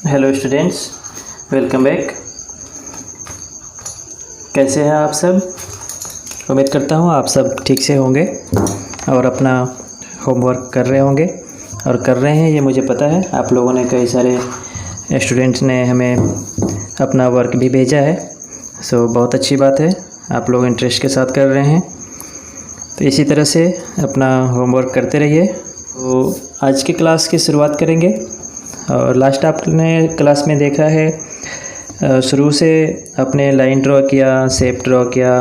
Hello students, welcome back. कैसे हैं आप सब? उम्मीद करता हूँ आप सब ठीक से होंगे और अपना होमवर्क कर रहे होंगे और कर रहे हैं, ये मुझे पता है। आप लोगों ने, कई सारे स्टूडेंट्स ने हमें अपना वर्क भी भेजा है। सो बहुत अच्छी बात है, आप लोग इंटरेस्ट के साथ कर रहे हैं। तो इसी तरह से अपना होमवर्क करते रहिए। तो आज की क्लास की शुरुआत करेंगे। और लास्ट आपने क्लास में देखा है, शुरू से अपने लाइन ड्रॉ किया, शेप ड्रॉ किया,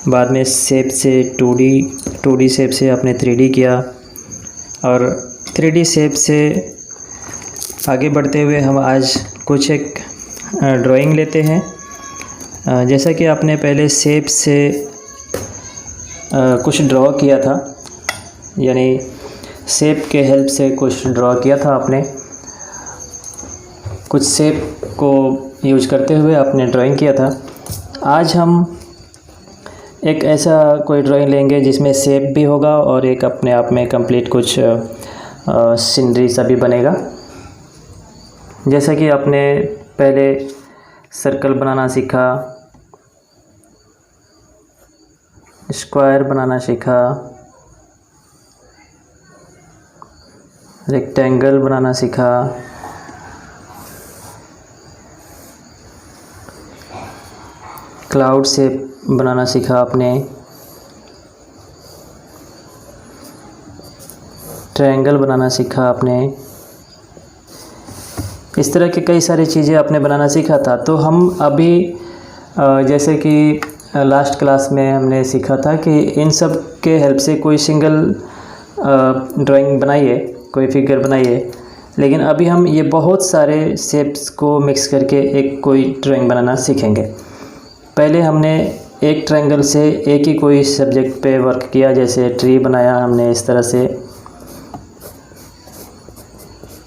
बाद में शेप से 2D शेप से आपने 3D किया और 3D शेप से आगे बढ़ते हुए हम आज कुछ एक ड्राइंग लेते हैं। जैसा कि आपने पहले शेप से कुछ ड्रॉ किया था, यानी शेप के हेल्प से कुछ ड्रॉ किया था आपने, कुछ शेप को यूज करते हुए आपने ड्राइंग किया था। आज हम एक ऐसा कोई ड्राइंग लेंगे जिसमें शेप भी होगा और एक अपने आप में कंप्लीट कुछ सीनरी सा भी बनेगा। जैसा कि आपने पहले सर्कल बनाना सीखा, स्क्वायर बनाना सीखा, रेक्टेंगल बनाना सीखा, क्लाउड शेप बनाना सीखा आपने, ट्रायंगल बनाना सीखा आपने। इस तरह की कई सारी चीज़ें आपने बनाना सीखा था। तो हम अभी जैसे कि लास्ट क्लास में हमने सीखा था कि इन सब के हेल्प से कोई सिंगल ड्राइंग बनाइए, कोई फिगर बनाइए। लेकिन अभी हम ये बहुत सारे शेप्स को मिक्स करके एक कोई ड्राइंग बनाना सीखेंगे। पहले हमने एक ट्रायंगल से एक ही कोई सब्जेक्ट पे वर्क किया, जैसे ट्री बनाया हमने इस तरह से।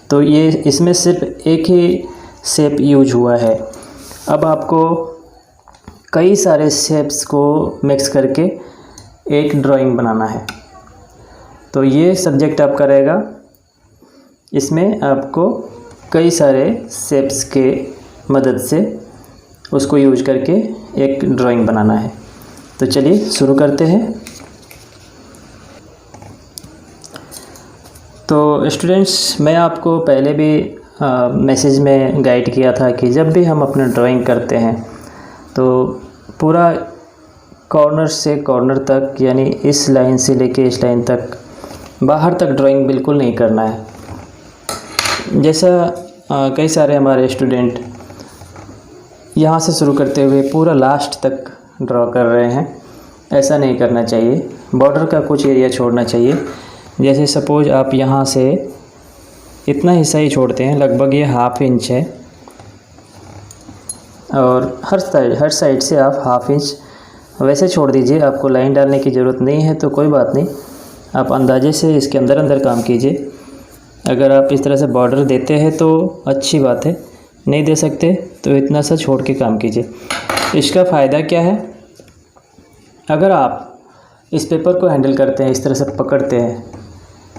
तो ये इसमें सिर्फ एक ही शेप यूज हुआ है। अब आपको कई सारे शेप्स को मिक्स करके एक ड्राइंग बनाना है। तो ये सब्जेक्ट आपका रहेगा, इसमें आपको कई सारे शेप्स के मदद से उसको यूज करके एक ड्राइंग बनाना है। तो चलिए शुरू करते हैं। तो स्टूडेंट्स, मैं आपको पहले भी मैसेज में गाइड किया था कि जब भी हम अपना ड्राइंग करते हैं तो पूरा कॉर्नर से कॉर्नर तक, यानी इस लाइन से लेके इस लाइन तक, बाहर तक ड्राइंग बिल्कुल नहीं करना है। जैसा कई सारे हमारे स्टूडेंट यहाँ से शुरू करते हुए पूरा लास्ट तक ड्रॉ कर रहे हैं, ऐसा नहीं करना चाहिए। बॉर्डर का कुछ एरिया छोड़ना चाहिए। जैसे सपोज आप यहाँ से इतना हिस्सा ही छोड़ते हैं, लगभग ये 1/2 इंच है, और हर साइड से आप 1/2 इंच वैसे छोड़ दीजिए। आपको लाइन डालने की ज़रूरत नहीं है, तो कोई बात नहीं, आप अंदाजे से इसके अंदर अंदर काम कीजिए। अगर आप इस तरह से बॉर्डर देते हैं तो अच्छी बात है, नहीं दे सकते तो इतना सा छोड़ के काम कीजिए। इसका फ़ायदा क्या है? अगर आप इस पेपर को हैंडल करते हैं, इस तरह से पकड़ते हैं,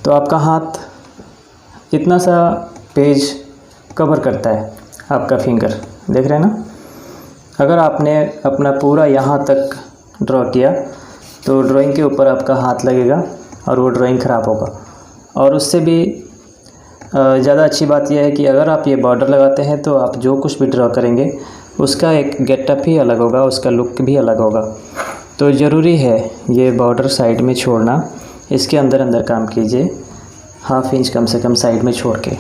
तो आपका हाथ इतना सा पेज कवर करता है, आपका फिंगर, देख रहे हैं ना। अगर आपने अपना पूरा यहाँ तक ड्रॉ किया तो ड्राइंग के ऊपर आपका हाथ लगेगा और वो ड्राइंग ख़राब होगा। और उससे भी ज़्यादा अच्छी बात यह है कि अगर आप ये बॉर्डर लगाते हैं तो आप जो कुछ भी ड्रॉ करेंगे उसका एक गेटअप ही अलग होगा, उसका लुक भी अलग होगा। तो ज़रूरी है ये बॉर्डर साइड में छोड़ना। इसके अंदर अंदर काम कीजिए, 1/2 इंच कम से कम साइड में छोड़ के।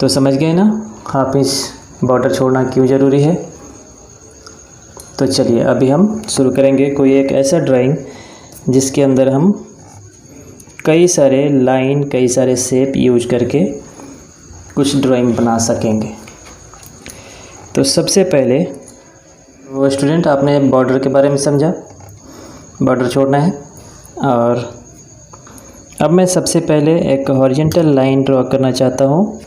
तो समझ गए ना 1/2 इंच बॉर्डर छोड़ना क्यों ज़रूरी है। तो चलिए अभी हम शुरू करेंगे कोई एक ऐसा ड्राइंग जिसके अंदर हम कई सारे लाइन, कई सारे शेप यूज करके कुछ ड्राइंग बना सकेंगे। तो सबसे पहले वो स्टूडेंट, आपने बॉर्डर के बारे में समझा, बॉर्डर छोड़ना है। और अब मैं सबसे पहले एक हॉरिजॉन्टल लाइन ड्रॉ करना चाहता हूँ।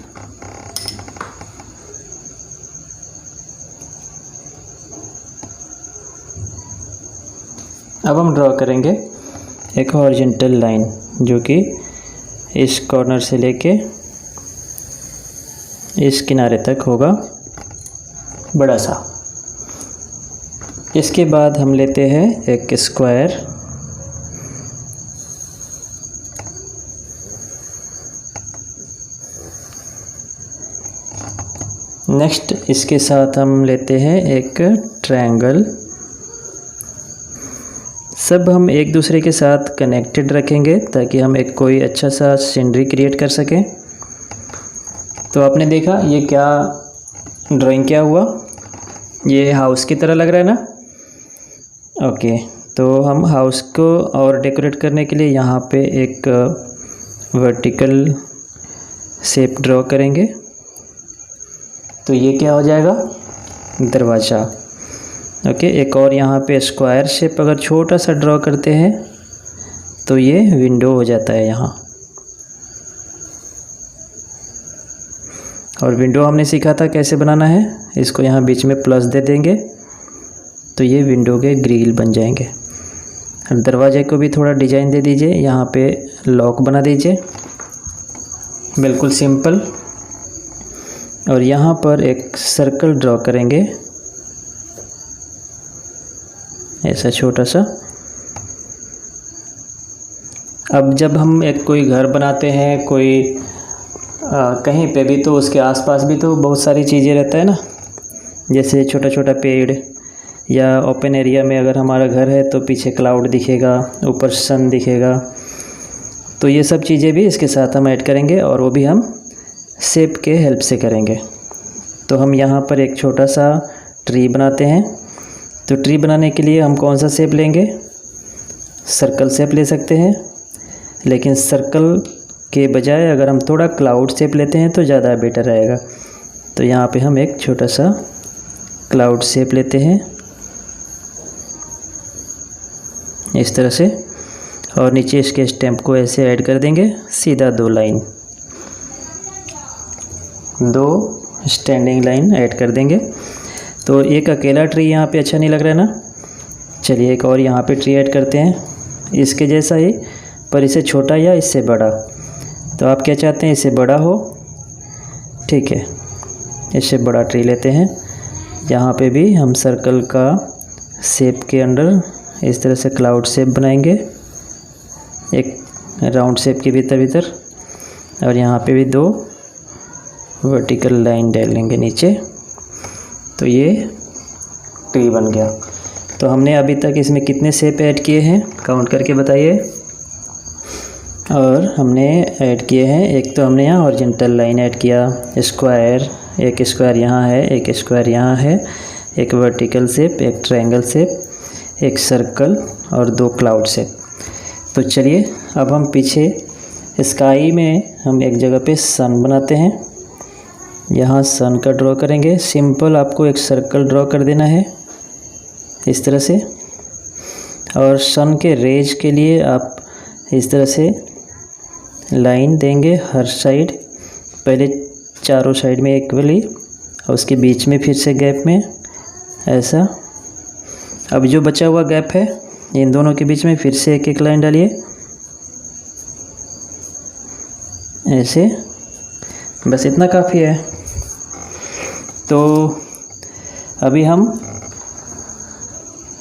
अब हम ड्रॉ करेंगे एक हॉरिजॉन्टल लाइन जो कि इस कॉर्नर से लेके इस किनारे तक होगा बड़ा सा। इसके बाद हम लेते हैं एक स्क्वायर, नेक्स्ट इसके साथ हम लेते हैं एक ट्रायंगल। सब हम एक दूसरे के साथ कनेक्टेड रखेंगे ताकि हम एक कोई अच्छा सा सीनरी क्रिएट कर सकें। तो आपने देखा ये क्या ड्राइंग क्या हुआ, ये हाउस की तरह लग रहा है ना। ओके, तो हम हाउस को और डेकोरेट करने के लिए यहाँ पे एक वर्टिकल शेप ड्रॉ करेंगे। तो ये क्या हो जाएगा, दरवाज़ा। ओके, एक और यहाँ पे स्क्वायर शेप अगर छोटा सा ड्रॉ करते हैं तो ये विंडो हो जाता है यहाँ। और विंडो हमने सीखा था कैसे बनाना है, इसको यहाँ बीच में प्लस दे देंगे तो ये विंडो के ग्रिल बन जाएंगे। और दरवाजे को भी थोड़ा डिजाइन दे दीजिए, यहाँ पे लॉक बना दीजिए, बिल्कुल सिंपल। और यहाँ पर एक सर्कल ड्रॉ करेंगे ऐसा छोटा सा। अब जब हम एक कोई घर बनाते हैं कोई कहीं पे भी, तो उसके आसपास भी तो बहुत सारी चीज़ें रहता है ना, जैसे छोटा छोटा पेड़, या ओपन एरिया में अगर हमारा घर है तो पीछे क्लाउड दिखेगा, ऊपर सन दिखेगा। तो ये सब चीज़ें भी इसके साथ हम ऐड करेंगे और वो भी हम शेप के हेल्प से करेंगे। तो हम यहाँ पर एक छोटा सा ट्री बनाते हैं। तो ट्री बनाने के लिए हम कौन सा शेप लेंगे, सर्कल शेप ले सकते हैं, लेकिन सर्कल के बजाय अगर हम थोड़ा क्लाउड शेप लेते हैं तो ज़्यादा बेटर रहेगा। तो यहाँ पे हम एक छोटा सा क्लाउड शेप लेते हैं इस तरह से, और नीचे इसके स्टैम्प को ऐसे ऐड कर देंगे, सीधा 2 लाइन, 2 स्टैंडिंग लाइन ऐड कर देंगे। तो एक अकेला ट्री यहाँ पे अच्छा नहीं लग रहा है ना, चलिए एक और यहाँ पे ट्री ऐड करते हैं इसके जैसा ही, पर इसे छोटा या इससे बड़ा। तो आप क्या चाहते हैं, इससे बड़ा हो, ठीक है, इससे बड़ा ट्री लेते हैं। यहाँ पे भी हम सर्कल का शेप के अंडर इस तरह से क्लाउड शेप बनाएंगे, एक राउंड शेप के भीतर, और यहाँ पे भी 2 वर्टिकल लाइन डालेंगे नीचे। तो ये ट्री बन गया। तो हमने अभी तक इसमें कितने शेप ऐड किए हैं, काउंट करके बताइए। और हमने ऐड किए हैं, एक तो हमने यहाँ हॉरिजॉन्टल लाइन ऐड किया, स्क्वायर, एक स्क्वायर यहाँ है, एक स्क्वायर यहाँ है, एक वर्टिकल शेप, एक ट्रायंगल शेप, एक सर्कल और 2 क्लाउड शेप। तो चलिए अब हम पीछे स्काई में हम एक जगह पे सन बनाते हैं। यहाँ सन का ड्रॉ करेंगे, सिंपल आपको एक सर्कल ड्रॉ कर देना है इस तरह से। और सन के रेज के लिए आप इस तरह से लाइन देंगे हर साइड, पहले चारों साइड में इक्वली और उसके बीच में फिर से गैप में ऐसा। अब जो बचा हुआ गैप है इन दोनों के बीच में फिर से एक लाइन डालिए ऐसे, बस इतना काफ़ी है। तो अभी हम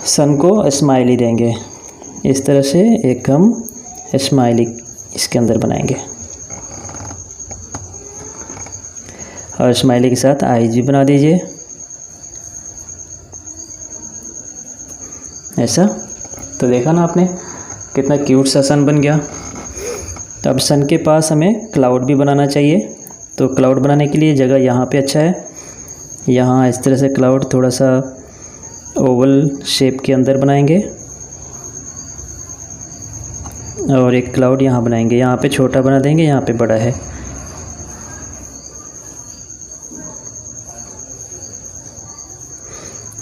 सन को स्माइली देंगे, इस तरह से एक हम स्माइली इसके अंदर बनाएंगे, और स्माइली के साथ आईज भी बना दीजिए ऐसा। तो देखा ना आपने कितना क्यूट सा सन बन गया। तो अब सन के पास हमें क्लाउड भी बनाना चाहिए। तो क्लाउड बनाने के लिए जगह यहाँ पे अच्छा है, यहाँ इस तरह से क्लाउड थोड़ा सा ओवल शेप के अंदर बनाएंगे, और एक क्लाउड यहाँ बनाएंगे, यहाँ पे छोटा बना देंगे, यहाँ पे बड़ा है।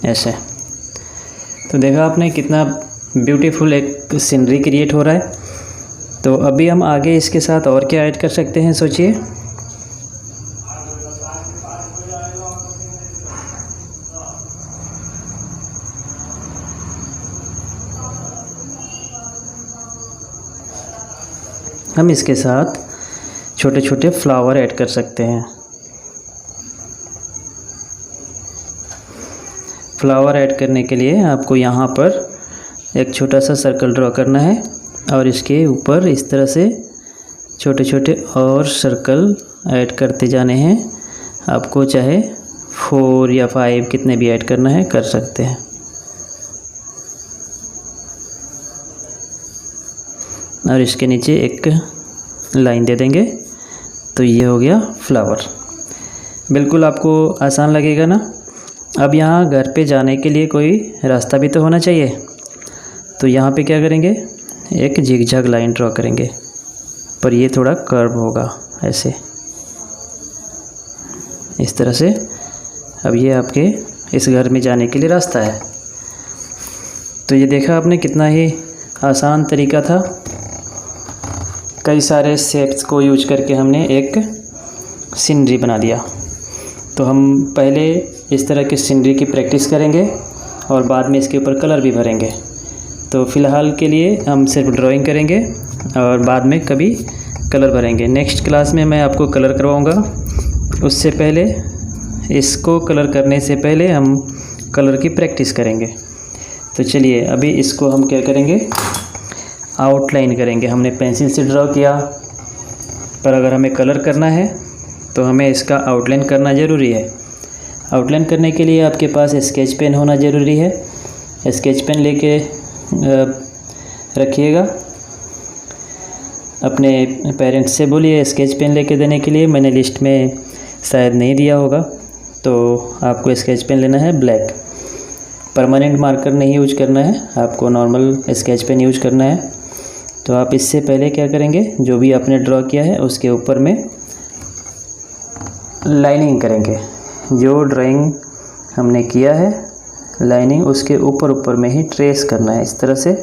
ऐसे। तो देखा आपने कितना ब्यूटीफुल एक सीनरी क्रिएट हो रहा है। तो अभी हम आगे इसके साथ और क्या ऐड कर सकते हैं, सोचिए। हम इसके साथ छोटे छोटे फ्लावर ऐड कर सकते हैं फ्लावर ऐड करने के लिए आपको यहाँ पर एक छोटा सा सर्कल ड्रॉ करना है और इसके ऊपर इस तरह से छोटे छोटे और सर्कल ऐड करते जाने हैं। आपको चाहे 4 या 5 कितने भी ऐड करना है कर सकते हैं। और इसके नीचे एक लाइन दे देंगे तो ये हो गया फ्लावर। बिल्कुल आपको आसान लगेगा ना। अब यहाँ घर पे जाने के लिए कोई रास्ता भी तो होना चाहिए, तो यहाँ पे क्या करेंगे, एक जिगजैग लाइन ड्रॉ करेंगे, पर ये थोड़ा कर्व होगा ऐसे, इस तरह से। अब ये आपके इस घर में जाने के लिए रास्ता है। तो ये देखा आपने कितना ही आसान तरीका था। कई सारे शेप्स को यूज करके हमने एक सीनरी बना दिया। तो हम पहले इस तरह की सीनरी की प्रैक्टिस करेंगे और बाद में इसके ऊपर कलर भी भरेंगे। तो फ़िलहाल के लिए हम सिर्फ ड्राइंग करेंगे और बाद में कभी कलर भरेंगे। नेक्स्ट क्लास में मैं आपको कलर करवाऊँगा। उससे पहले, इसको कलर करने से पहले हम कलर की प्रैक्टिस करेंगे। तो चलिए अभी इसको हम क्या करेंगे, आउटलाइन करेंगे। हमने पेंसिल से ड्रॉ किया, पर अगर हमें कलर करना है तो हमें इसका आउटलाइन करना ज़रूरी है। आउटलाइन करने के लिए आपके पास स्केच पेन होना ज़रूरी है। स्केच पेन लेके रखिएगा। अपने पेरेंट्स से बोलिए स्केच पेन लेके देने के लिए। मैंने लिस्ट में शायद नहीं दिया होगा, तो आपको स्केच पेन लेना है ब्लैक। परमानेंट मार्कर नहीं यूज करना है, आपको नॉर्मल स्केच पेन यूज करना है। तो आप इससे पहले क्या करेंगे, जो भी आपने ड्रॉ किया है उसके ऊपर में लाइनिंग करेंगे। जो ड्राइंग हमने किया है लाइनिंग उसके ऊपर में ही ट्रेस करना है, इस तरह से।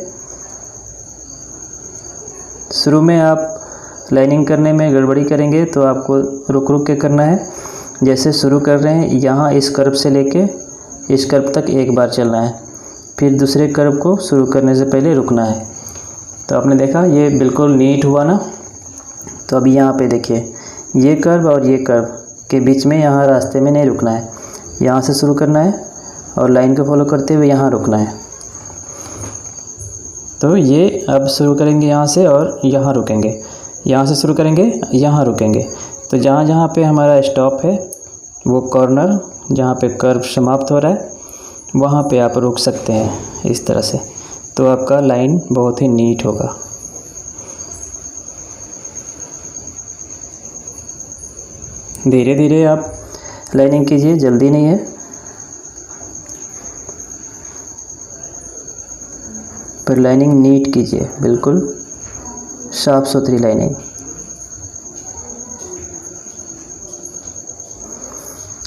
शुरू में आप लाइनिंग करने में गड़बड़ी करेंगे तो आपको रुक रुक के करना है। जैसे शुरू कर रहे हैं, यहाँ इस कर्व से लेके इस कर्व तक एक बार चलना है, फिर दूसरे कर्व को शुरू करने से पहले रुकना है। तो आपने देखा ये बिल्कुल नीट हुआ ना। तो अभी यहाँ पे देखिए, ये कर्व और ये कर्व के बीच में यहाँ रास्ते में नहीं रुकना है, यहाँ से शुरू करना है और लाइन को फॉलो करते हुए यहाँ रुकना है। तो ये अब शुरू करेंगे यहाँ से और यहाँ रुकेंगे, यहाँ से शुरू करेंगे यहाँ रुकेंगे। तो जहाँ जहाँ पे हमारा स्टॉप है, वो कॉर्नर जहाँ पे कर्व समाप्त हो रहा है, वहाँ पे आप रुक सकते हैं इस तरह से। तो आपका लाइन बहुत ही नीट होगा। धीरे धीरे आप लाइनिंग कीजिए, जल्दी नहीं है, पर लाइनिंग नीट कीजिए, बिल्कुल साफ सुथरी लाइनिंग।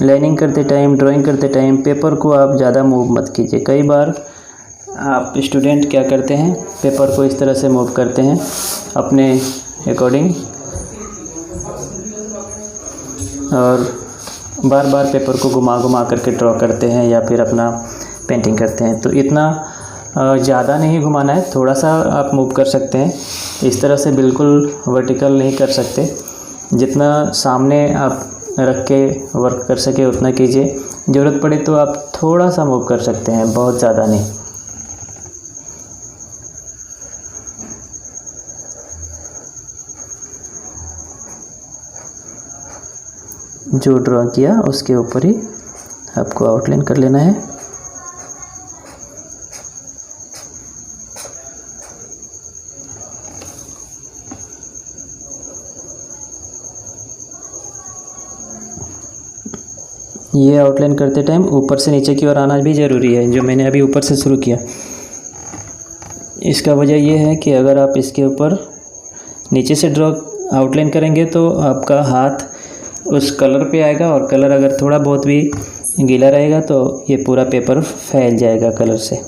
लाइनिंग करते टाइम, ड्राइंग करते टाइम पेपर को आप ज़्यादा मूव मत कीजिए। कई बार आप स्टूडेंट क्या करते हैं, पेपर को इस तरह से मूव करते हैं अपने अकॉर्डिंग, और बार बार पेपर को घुमा घुमा करके ड्रॉ करते हैं या फिर अपना पेंटिंग करते हैं। तो इतना ज़्यादा नहीं घुमाना है, थोड़ा सा आप मूव कर सकते हैं। इस तरह से बिल्कुल वर्टिकल नहीं कर सकते। जितना सामने आप रख के वर्क कर सके उतना कीजिए। ज़रूरत पड़े तो आप थोड़ा सा मूव कर सकते हैं, बहुत ज़्यादा नहीं। जो ड्रॉ किया उसके ऊपर ही आपको आउटलाइन कर लेना है। ये आउटलाइन करते टाइम ऊपर से नीचे की ओर आना भी ज़रूरी है, जो मैंने अभी ऊपर से शुरू किया। इसका वजह ये है कि अगर आप इसके ऊपर नीचे से ड्रॉ आउटलाइन करेंगे तो आपका हाथ उस कलर पे आएगा, और कलर अगर थोड़ा बहुत भी गीला रहेगा तो ये पूरा पेपर फैल जाएगा कलर से।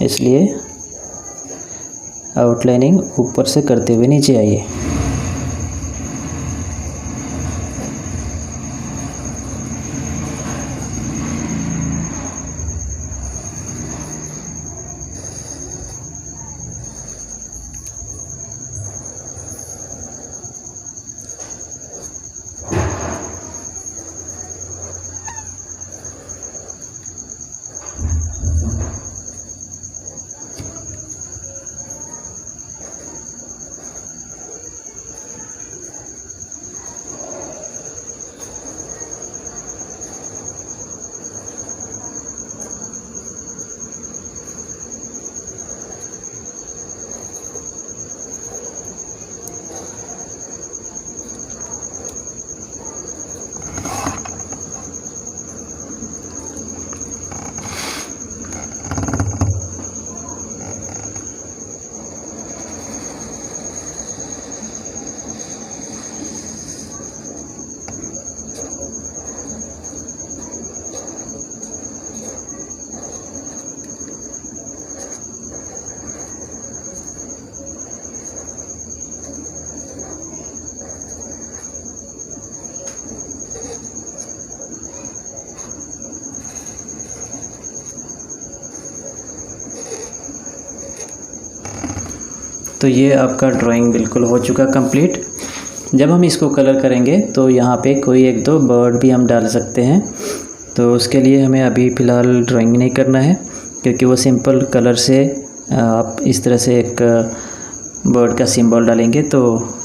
इसलिए आउटलाइनिंग ऊपर से करते हुए नीचे आइए। तो ये आपका ड्राइंग बिल्कुल हो चुका कंप्लीट। जब हम इसको कलर करेंगे तो यहाँ पे कोई एक दो बर्ड भी हम डाल सकते हैं, तो उसके लिए हमें अभी फ़िलहाल ड्राइंग नहीं करना है, क्योंकि वो सिंपल कलर से आप इस तरह से एक बर्ड का सिंबल डालेंगे तो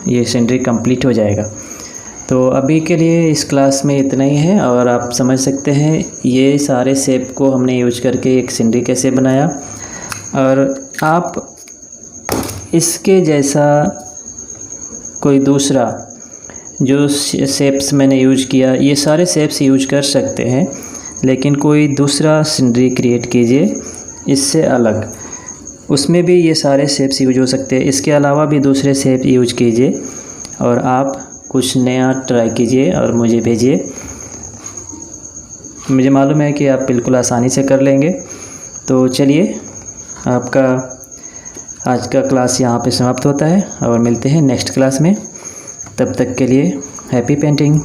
ये सीनरी कंप्लीट हो जाएगा। तो अभी के लिए इस क्लास में इतना ही है, और आप समझ सकते हैं ये सारे शेप को हमने यूज करके एक सीनरी कैसे बनाया। और आप इसके जैसा कोई दूसरा जो शेप्स मैंने यूज किया, ये सारे शेप्स यूज कर सकते हैं, लेकिन कोई दूसरा सीनरी क्रिएट कीजिए इससे अलग, उसमें भी ये सारे शेप्स यूज हो सकते हैं। इसके अलावा भी दूसरे शेप यूज कीजिए और आप कुछ नया ट्राई कीजिए और मुझे भेजिए। मुझे मालूम है कि आप बिल्कुल आसानी से कर लेंगे। तो चलिए, आपका आज का क्लास यहाँ पे समाप्त होता है और मिलते हैं नेक्स्ट क्लास में। तब तक के लिए हैप्पी पेंटिंग।